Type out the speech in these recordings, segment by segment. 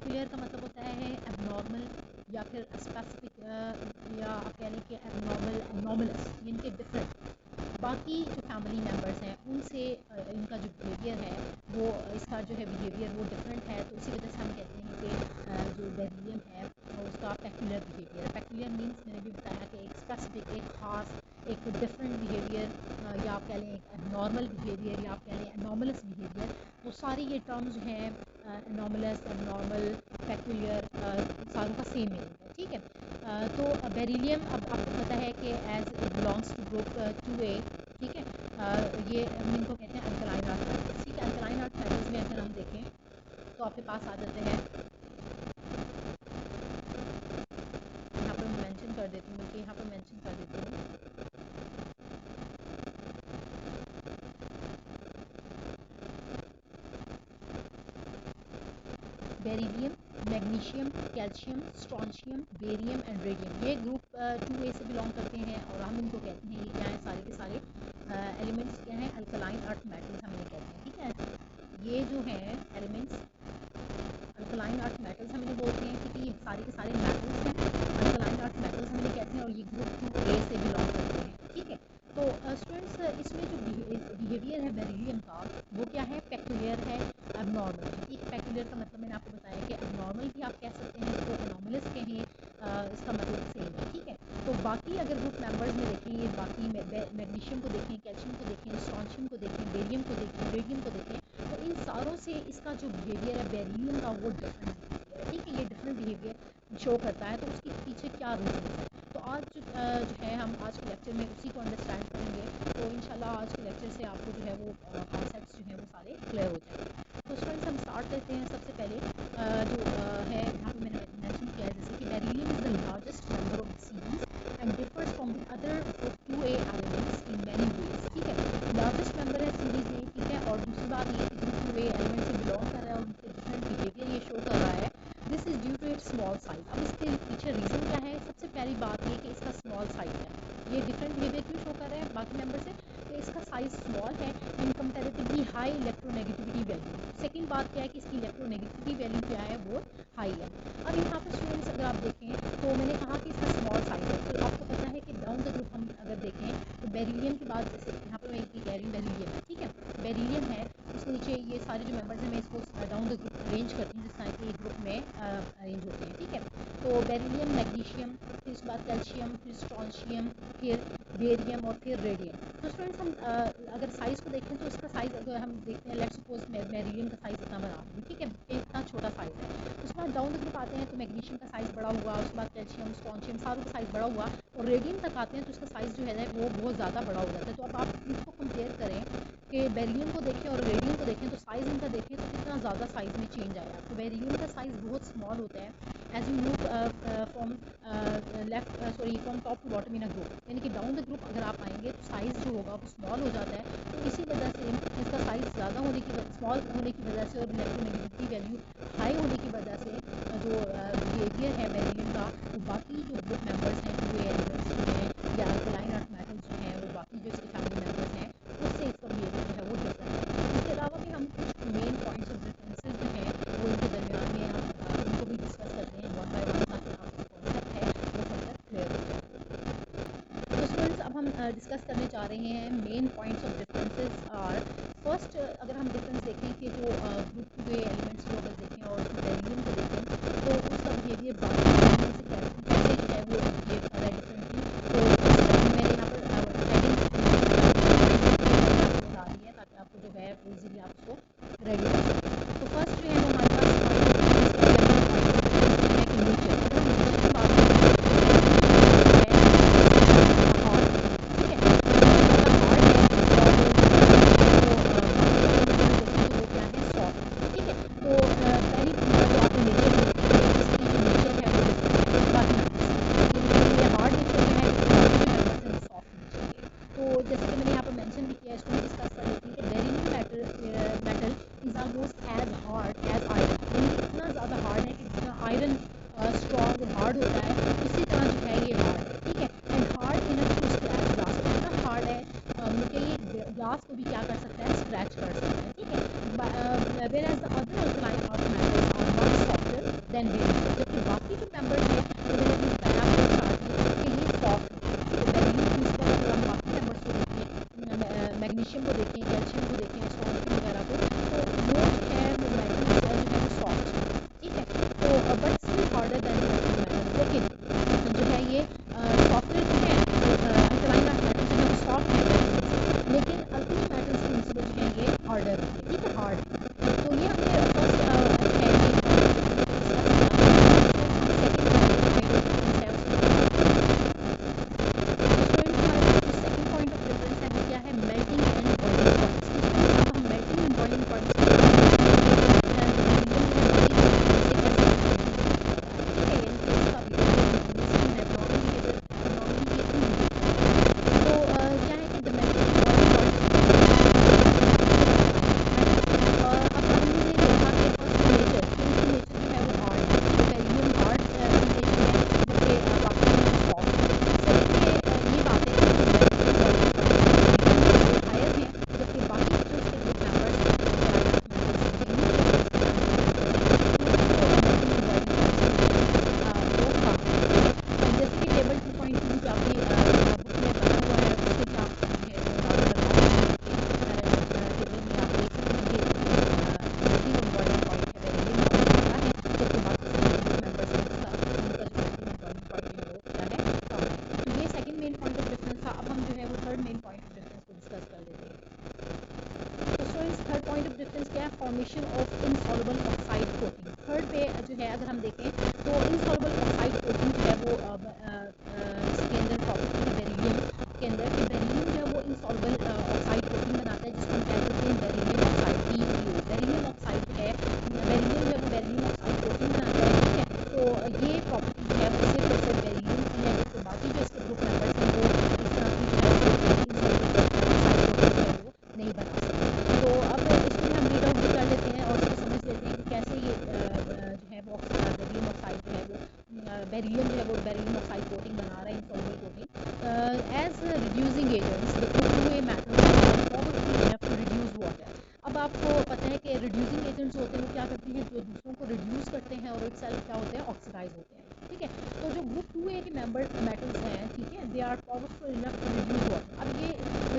Peculiar का मतलब होता है एबनॉर्मल या फिर स्पेसिफिक, या आप कह लें कि एबनॉर्मल, एबनॉर्मलस, यानी कि डिफरेंट। बाकी जो फैमिली मेम्बर्स हैं उनसे इनका जो बिहेवियर है वो, इसका जो है बिहेवियर वो डिफरेंट है, तो उसी वजह से हम कहते हैं कि जो बेरिलियम है उसका पेक्यूलियर बिहेवियर है। पेक्यूलियर मीन्स मैंने भी बताया कि एक स्पेसिफिक, एक ख़ास, एक डिफरेंट बिहेवियर, या आप कह लें एक नॉर्मल बिहेवियर, या आप कह लें एनॉमलस बिहेवियर। तो सारी ये टर्म्स जो हैं एनॉमलस, एबनॉर्मल, पेक्यूलियर, सारों का सेम मीनिंग है, ठीक है। तो बेरिलियम अब आपको पता है कि as belongs to group 2A, ठीक है। ये हम इनको कहते हैं अल्कलाइन अर्थ मेटल्स, ठीक है। अल्कलाइन अर्थ मेटल्स में अगर हम देखें तो आपके पास आ जाते हैं, यहाँ पर मैं मेंशन कर देती हूँ, बल्कि यहाँ पर मेंशन कर देती हूँ, beryllium, magnesium, calcium, strontium, barium and radium, ये ग्रुप 2A से बिलोंग करते हैं और हम इनको कहते हैं, ये क्या है, सारे के सारे एलिमेंट्स क्या हैं, अल्कलाइन अर्थ मेटल्स हम इन्हें कहते हैं, ठीक है। ये जो हैं एलिमेंट्स अल्कलाइन अर्थ मेटल्स हम इन्हें बोलते हैं, क्योंकि ये सारे के सारे मेटल्स हैं, अल्कलाइन अर्थ मेटल्स हम इन्हें कहते हैं और ये ग्रुप 2A से बिलोंग करते हैं, ठीक है। तो स्टूडेंट्स, इसमें जो बिहेवियर है बेरिलियम का वो क्या है, पेक्यूलियर है, एबनॉर्मल है। एक पेक्यूलियर का मतलब मैंने आपको बताया कि एबनॉर्मल भी आप कह सकते हैं, इसको एनॉमलस कहें, इसका मतलब सेम है, ठीक है। तो बाकी अगर ग्रुप मेंबर्स में देखें, ये बाकी मैग्नीशियम को देखें, कैल्शियम को देखें, स्ट्रॉन्शियम को देखें, बेरियम को देखें, रेडियम को देखें, तो इन सारों से इसका जो बिहेवियर है बेरिलियम का वो डिफरेंट बिहेवियर है, ठीक है। ये डिफरेंट बिहेवियर शो करता है, तो उसके पीछे क्या रीज़न है। तो आज जो है हम आज के लेक्चर में उसी को अंडरस्टैंड करेंगे, तो इंशाल्लाह आज के लेक्चर से आपको जो है वो कॉन्सेप्ट्स जो हैं वो सारे क्लियर हो जाएंगे। तो स्टूडेंट्स, हम स्टार्ट करते हैं। सबसे पहले जो है यहाँ पे मैंने मेंशन किया है, जैसे कि beryllium is the largest member of the series and differs from the other 2A elements in many ways, ठीक है। लार्जेस्ट मेंबर है सीरीज में, ठीक है। और दूसरी बात ये कि ग्रुप 2A एलिमेंट से बिलोंग कर रहा है और उनके डिफरेंट बिहेवियर ये शो कर रहा है। This is due to its small size. अब इसके पीछे रीज़न क्या है, सबसे पहली बात ये कि इसका स्मॉल साइज है। ये डिफरेंट बिहेवियर क्यों शो कर रहा है बाकी मेंबर से, तो इसका साइज स्मॉल है and comparatively high electronegativity value. Second बात क्या है कि इसकी इलेक्ट्रोनेगेटिविटी वैल्यू क्या है, वो हाई है। अब यहाँ पर स्टूडेंट्स अगर आप देखें तो मैंने कहा कि इसका स्मॉल साइज है, तो आपको पता है कि डाउन द ग्रुप हम अगर देखें तो बेरिलियम के बाद, जैसे यहाँ पर मैं एक कह रही हूँ बेरिलियम है, ठीक है। बेरिलियम है, उसके नीचे ये सारे जो मेंबर्स हैं मैं इसको डाउन द ग्रुप अरेंज करती हूँ जिस तरह के एक ग्रुप में अरेंज होते हैं, ठीक है। तो बेरिलियम, मैग्नीशियम, फिर उसके बाद कैल्शियम, फिर स्ट्रॉन्शियम, फिर बेरियम और फिर रेडियम। तो स्टूडेंट्स, हम अगर साइज़ को देखें तो इसका साइज़ अगर हम देखते हैं, लेट्स सपोज बेरिलियम का साइज़ इतना बना रही हूँ, ठीक है, इतना छोटा साइज़ है। उसके बाद डाउन द ग्रुप आते हैं तो मैग्नीशियम का साइज़ बड़ा हुआ, उसके बाद कैल्शियम, स्ट्रॉन्शियम, सारों का साइज़ बड़ा हुआ, और रेडियम तक आते हैं तो इसका साइज़ जो है वो बहुत ज़्यादा बड़ा हो जाता है। तो अब आप इसको कंपेयर करें कि बेरिलियम को देखें और रेडियम को देखें, तो साइज़ इनका देखें तो कितना ज़्यादा साइज़ में चेंज आया। तो बेरिलियम का साइज़ बहुत स्मॉल होता है as you move from from top to bottom in a group, यानी कि डाउन द ग्रुप अगर आप आएंगे तो साइज़ जो होगा वो स्मॉल हो जाता है। तो इसी वजह से इसका साइज़ ज़्यादा होने की, स्मॉल होने की वजह से और इलेक्ट्रोनेगेटिविटी वैल्यू हाई होने की वजह से जो बिहेवियर है बेरिलियम का, वो बाकी जो ग्रुप मेंबर्स हैं, जो एलिमेंट्स जो हैं या अल्कलाइन अर्थ मेटल्स जो हैं, वो बाकी जो इसके फैमिली मेंबर्स हैं उससे इसका बिहेवियर जो है वो डिफरेंट है। इसके अलावा भी हम कुछ मेन पॉइंट्स ऑफ डिफरेंसेस जो हैं वो इनके दरमियान में हम उनको भी डिस्कस करते हैं वन बाय वन, ताकि आपका कॉन्सेप्ट है वो फर्दर क्लियर हो जाए। तो स्टूडेंट्स, अब हम डिस्कस करने जा रहे हैं मेन पॉइंट्स ऑफ डिफरेंसेस। और फर्स्ट अगर हम डिफरेंस देखें कि जो ग्रुप 2A एलिमेंट्स को अगर देखें और उसमें बेरिलियम को देखें तो उसका बिहेवियर बाकी एलिमेंट से कैसे जो है वो बिहेव कर रहा है डिफरेंटली। तो मैंने यहाँ पर हेडिंग बता दी है ताकि आपको जो है वो इजीली आप उसको रेडी कर सकें। तो फर्स्ट जो है वो हमारे पास है कि नेचर, अगर हम नेचर की बात करें formation of insoluble oxide coating. Third पे जो है अगर हम देखें तो इनसॉल्युबल ऑक्साइड कोटिंग जो है वो इसके अंदर प्रॉपर्टी है बेरिलियम के अंदर कि बेरिलियम जो है वो इनसॉल्युबल ऑक्साइड कोटिंग बनाता है, जिसको हम कह देते हैं beryllium oxide BeO। Beryllium oxide है, बेरिलियम जो है वो बेरिलियम ऑक्साइड कोटिंग बनाता है, ठीक है। तो ये प्रॉपर्टी जो है वो सिर्फ और सिर्फ बेरिलियम की है, जबकि बाकी जो इसके ग्रुप मेंबर्स हैं वो इस तरह की जो है इनसॉल्युबल ऑक्साइड कोटिंग जो है वो नहीं बना सकते। तो अब इसको हम रीड आउट भी कर लेते हैं और इसको समझ लेते हैं कि कैसे ये जो है वो बेरिलियम ऑक्साइड जो है वो बेरिलियम जो है वो बेरिलियम ऑक्साइड कोटिंग बना रहा है, insoluble coating. As reducing agents the two way method powerful enough to reduce water. अब आपको पता है कि रिड्यूसिंग एजेंट्स होते हैं वो क्या करते हैं, जो दूसरों को रिड्यूस करते हैं और इटसेल्फ क्या होते हैं, ऑक्सीडाइज होते हैं, ठीक है। तो जो ग्रुप 2A के मेंबर मेटल्स हैं, ठीक है, they are powerful enough to reduce water. अब ये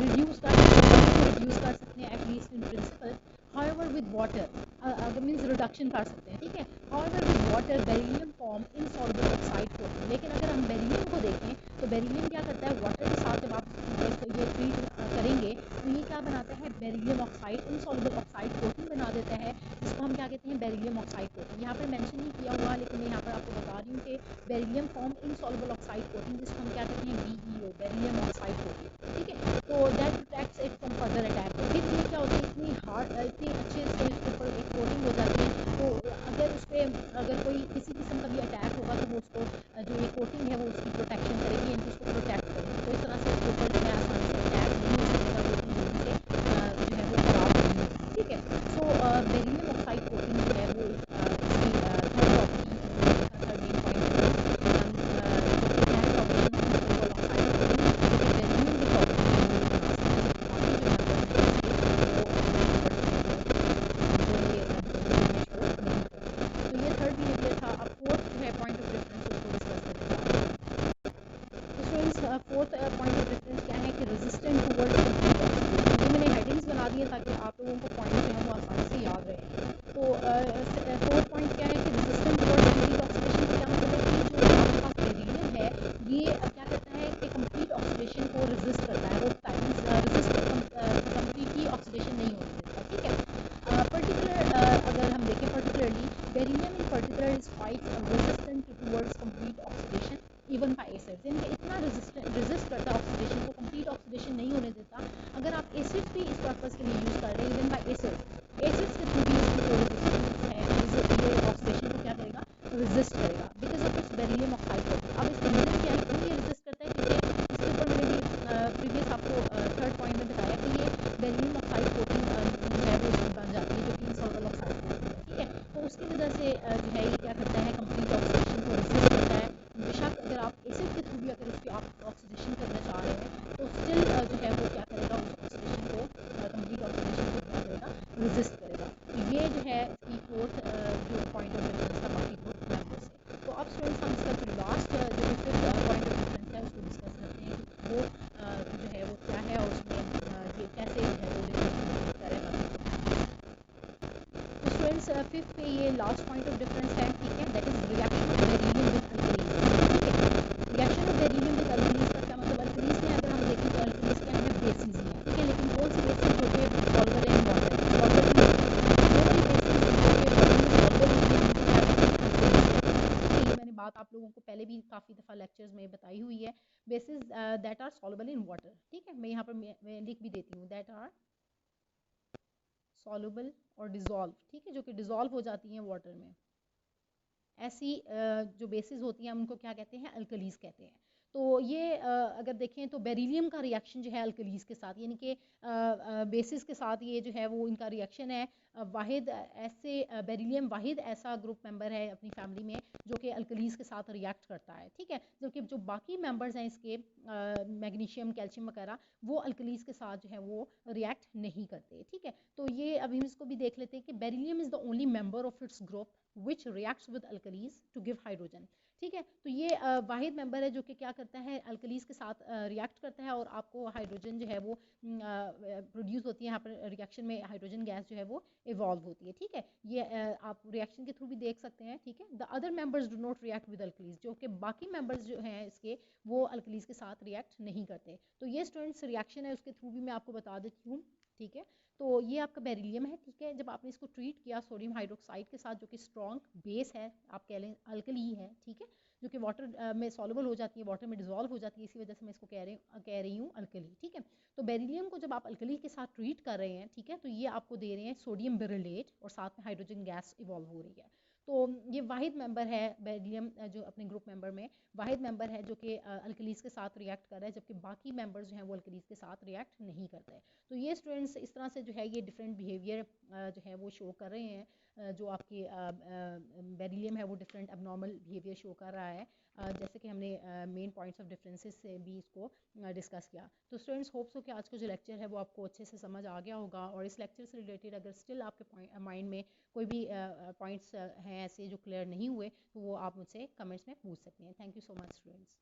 रिड्यूस कर सकते हैं at least in principle, however with water अगर मीन्स रिडक्शन कर सकते हैं, ठीक है। however with water beryllium form insoluble oxide coating. लेकिन अगर हम बेरिलियम को देखें तो बेरिलियम क्या करता है, वाटर के साथ जब आप ये ट्रीट करेंगे तो ये क्या बनाता है, beryllium oxide insoluble oxide coating बना देता है, जिसको हम क्या कहते हैं, बेरिलियम ऑक्साइड कोटिंग। यहाँ पर मेंशन नहीं किया हुआ, लेकिन मैं यहाँ पर आपको बता रही हूँ कि beryllium form insoluble oxide coating, जिसको हम क्या कहते हैं, BeO बेरिलियम ऑक्साइड कोटिंग, ठीक है। तो that protects it from further attack. तो फिर ये क्या होता है, इतनी हार्ड इतनी अच्छे से उसके ऊपर एक कोटिंग हो जाती है, तो अगर उस पर अगर कोई किसी किस्म का भी अटैक होगा तो वो उसको जो ये कोटिंग है वो उसकी प्रोटेक्शन करेगी, यानी उसको प्रोटेक्ट करेगी। तो इस तरह से उसके ऊपर जो है आसानी से अटैक नहीं हो सकेगा, वो इतनी जल्दी से जो है वो खराब नहीं होगी, ठीक है। सो बेरिलियम ऑक्साइड कोटिंग जो है वो इसकी third property third main point है, फोर्थ पॉइंट ऑफ डिफरेंस क्या है कि रेजिस्टेंट टुवर्ड्स कंप्लीट ऑक्सीडेशन। ये मैंने हेडिंग्स बना दी है ताकि आप लोगों को पॉइंट जो है वो आसानी से याद रहे। तो फोर्थ पॉइंट क्या है कि रेजिस्टेंट टुवर्ड्स कंप्लीट ऑक्सीडेशन का क्या मतलब है कि जो हमारे पास बेरिलियम है ये क्या करता है कि कंप्लीट ऑक्सीडेशन को रेजिस्ट करता है, रोकता है, रेजिस्ट कंप्लीटली ऑक्सीडेशन नहीं होने देता, ठीक है। पर्टिकुलर अगर हम देखें particularly beryllium in particular is quite resistant towards complete oxidation even bye acids, यानी कि इतना रेजिस्ट करता है ऑक्सीडेशन को, कंप्लीट ऑक्सीडेशन नहीं होने देता। अगर आप एसिड्स भी इस पर्पस के लिए यूज़ कर रहे हैं, इवन बाय एसिड्स के थ्रू भी इसकी जो रेजिस्टेंस है ये ऑक्सीडेशन को क्या करेगा, रेजिस्ट करेगा, because of its beryllium oxide coating. अब इसका रीजन क्या है, क्यों ये रेजिस्ट करता है, क्योंकि इसके ऊपर मैंने भी प्रीवियस आपको थर्ड पॉइंट में बताया कि ये बेरिलियम ऑक्साइड कोटिंग जो है वो इसकी बन जाती है, जो कि इनसॉल्युबल ऑक्साइड कोटिंग है, ठीक है। तो उसकी वजह से जो है ये क्या करता है, कंप्लीट ऑक्सीडेशन को रेजिस्ट करता है। बेशक अगर आप एसिड के थ्रू भी अगर उसकी आप ऑक्सीडेशन करना चाह रहे हैं तो स्टिल जो है वो क्या करेगा, उस ऑक्सीडेशन को कंप्लीट ऑक्सीडेशन को क्या करेगा, रेजिस्ट करेगा। तो ये जो है इसकी फोर्थ जो पॉइंट ऑफ डिफरेंस था बाकी ग्रुप मेंबर से। तो अब स्टूडेंट्स हम इसका जो लास्ट जो फिफ्थ पॉइंट ऑफ डिफरेंस है उसको डिस्कस करते हैं कि वो जो है वो क्या है और उसमें ये कैसे जो है वो डिफरेंस करेगा। तो स्टूडेंट्स फिफ्थ पे ये लास्ट पॉइंट ऑफ डिफरेंस है, ठीक है, that is reaction of beryllium with alkalis, ठीक है। Reaction of beryllium with alkalis का क्या मतलब, अल्कलीज में अगर हम देखें तो अल्कलीज क्या है, बेसिस ही है, ठीक है। लेकिन कौन से बेसिस, जो कि solver in water, solver in water, वो वाली बेसिस जो कि वाटर में सॉल्वर होती है उनको क्या कहते हैं, अल्कलीज कहते हैं, ठीक है। ये मैंने बात आप लोगों को पहले भी काफ़ी दफ़ा लेक्चर्स में बताई हुई है। Bases that are soluble in water, ठीक है, मैं यहाँ पर मैं लिख भी देती हूँ, दैट आर सॉल्युबल और डिज़ोल्व, ठीक है, जो कि डिज़ोल्व हो जाती हैं वाटर में। ऐसी जो बेसिस होती हैं हम उनको क्या कहते हैं, अल्कलीज कहते हैं। तो ये अगर देखें तो बेरिलियम का रिएक्शन जो है अल्कलीज के साथ, यानी कि बेसिस के साथ ये जो है वो इनका रिएक्शन है। वाहिद ऐसे बेरिलियम वाहिद ऐसा ग्रुप मेंबर है अपनी फैमिली में जो कि अल्कलीज के साथ रिएक्ट करता है, ठीक है। जबकि जो बाकी मेंबर्स हैं इसके मैग्नीशियम कैल्शियम वगैरह वो अल्कलीज के साथ जो है वो रिएक्ट नहीं करते, ठीक है। तो ये अभी इसको भी देख लेते हैं कि beryllium is the only member of its group which reacts with alkalis to give hydrogen, ठीक है। तो ये वाहिद मेंबर है जो कि क्या करता है, अल्कलीज के साथ रिएक्ट करता है और आपको हाइड्रोजन जो है वो प्रोड्यूस होती है। यहाँ पर रिएक्शन में हाइड्रोजन गैस जो है वो इवॉल्व होती है, ठीक है। ये आप रिएक्शन के थ्रू भी देख सकते हैं, ठीक है। The other members do not react with alkalis, जो कि बाकी मेंबर्स जो हैं इसके वो अल्कलीज के साथ रिएक्ट नहीं करते। तो ये स्टूडेंट्स रिएक्शन है, उसके थ्रू भी मैं आपको बता देती हूँ ठीक है। तो ये आपका बेरिलियम है, ठीक है। जब आपने इसको ट्रीट किया सोडियम हाइड्रोक्साइड के साथ, जो कि स्ट्रॉन्ग बेस है, आप कह लें अल्कली है, ठीक है, जो कि वाटर में सॉल्युबल हो जाती है, वाटर में डिजोल्व हो जाती है, इसी वजह से मैं इसको कह रही हूँ अल्कली, ठीक है। तो बेरिलियम को जब आप अल्कली के साथ ट्रीट कर रहे हैं, ठीक है, तो ये आपको दे रहे हैं सोडियम बेरिलेट और साथ में हाइड्रोजन गैस इवॉल्व हो रही है। तो ये वाहिद मेंबर है बेरिलियम, जो अपने ग्रुप मेंबर में वाहिद मेंबर है जो कि अल्कलीज के साथ रिएक्ट कर रहा है, जबकि बाकी मेंबर्स जो हैं वो अल्कलीज के साथ रिएक्ट नहीं करते। तो ये स्टूडेंट्स इस तरह से जो है ये डिफरेंट बिहेवियर जो है वो शो कर रहे हैं। जो आपकी बेरिलियम है वो डिफरेंट अबनॉर्मल बिहेवियर शो कर रहा है, जैसे कि हमने मेन पॉइंट्स ऑफ डिफरेंसेस से भी इसको डिस्कस किया। तो स्टूडेंट्स होप्स हो कि आज का जो लेक्चर है वो आपको अच्छे से समझ आ गया होगा, और इस लेक्चर से रिलेटेड अगर स्टिल आपके माइंड में कोई भी पॉइंट्स हैं ऐसे जो क्लियर नहीं हुए, तो वो आप मुझसे कमेंट्स में पूछ सकते हैं। Thank you so much students.